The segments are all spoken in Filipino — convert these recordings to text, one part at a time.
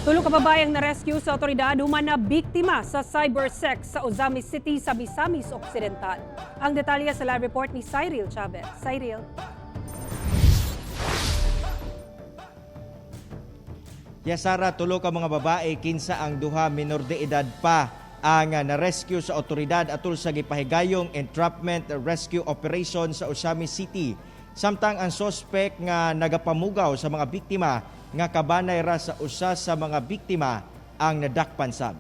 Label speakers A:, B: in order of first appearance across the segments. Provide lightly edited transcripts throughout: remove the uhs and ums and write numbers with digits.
A: Tulo ka babayang na-rescue sa otoridad human na biktima sa cybersex sa Ozamis City sa Misamis Occidental. Ang detalye sa live report ni Cyril Chavez. Cyril.
B: Yasara, tulo ka mga babae, kinsa ang duha minor de edad pa ang na-rescue sa otoridad atol sa gipahigayong entrapment rescue operation sa Ozamis City. Samtang ang sospek nga nagapamugaw sa mga biktima nga kabanay ra sa usa sa mga biktima ang nadakpan sab.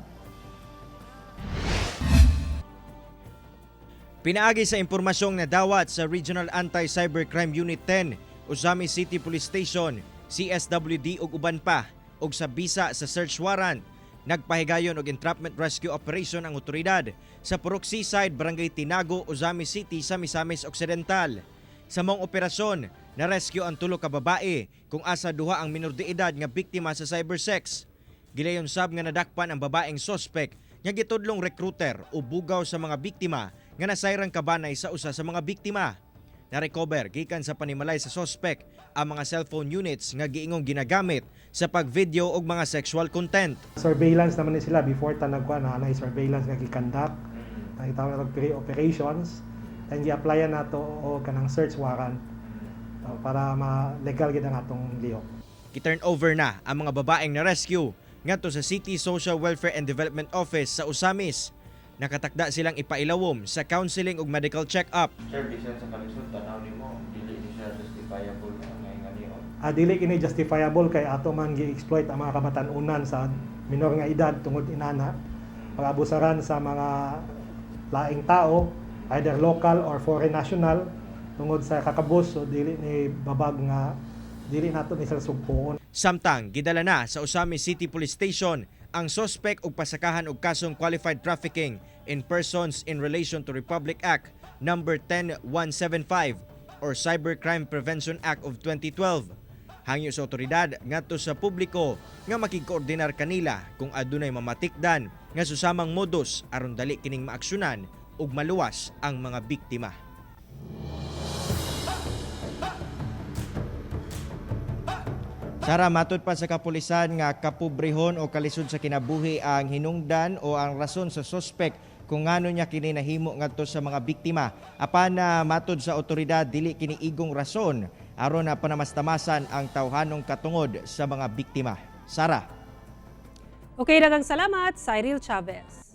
B: Pinaagi sa impormasyong nadawat sa Regional Anti-Cybercrime Unit 10, Ozamis City Police Station, CSWD ug uban pa, og sa bisa sa search warrant, nagpahigayon og entrapment rescue operation ang otoridad sa Purok Seaside, Barangay Tinago, Ozamis City sa Misamis Occidental. Sa mong operasyon, na-rescue ang tulo ka babae kung asa duha ang minor de edad nga biktima sa cybersex. Gilayon sab nga nadakpan ang babaeng sospek nga gitudlong recruiter o bugaw sa mga biktima nga nasayrang kabanay sa usa sa mga biktima. Na-recover gikan sa panimalay sa sospek ang mga cellphone units nga giingong ginagamit sa pag-video og mga sexual content.
C: Surveillance naman ni sila before tanagwa na surveillance nga gikandak. Nakita mo pre-operations and gi-applyan nato o kanang search warrant para ma-legal gid ang atong lihok.
B: Gi-turn over na ang mga babaeng na-rescue ngadto sa City Social Welfare and Development Office sa Ozamis. Nakatakda silang ipailawom sa counseling ug medical check-up.
D: Sir, bisan sa kalisod, tanaw ni mo, dili ni siya justifiable na ngayon niyon.
C: Dili kini justifiable kay ato man gi-exploit ang mga kabatan-unan sa minor nga edad tungod inana, pag-abusaran sa mga laing tao, either local or foreign national, tungod sa kakabus o dili ni babag nga dili nato ni sila sugpuon.
B: Samtang gidala na sa Ozamis City Police Station ang sospek og pasakahan og kasong qualified trafficking in persons in relation to Republic Act number 10175 or Cybercrime Prevention Act of 2012. Hangyo sa otoridad ngadto sa publiko nga makigkoordinar kanila kung adunay mamatikdan nga susamang modus aron dali kining maaksyonan ug maluwas ang mga biktima. Sara, matod pa sa kapulisan nga kapobrehon o kalisod sa kinabuhi ang hinungdan o ang rason sa sospek kung ngano niya kini nahimo ngadto sa mga biktima. Apan na matod sa otoridad dili kini igong rason aron na panamastamasan ang tawhanong katungod sa mga biktima. Sara.
A: Okay, daghang salamat, Cyril Chavez.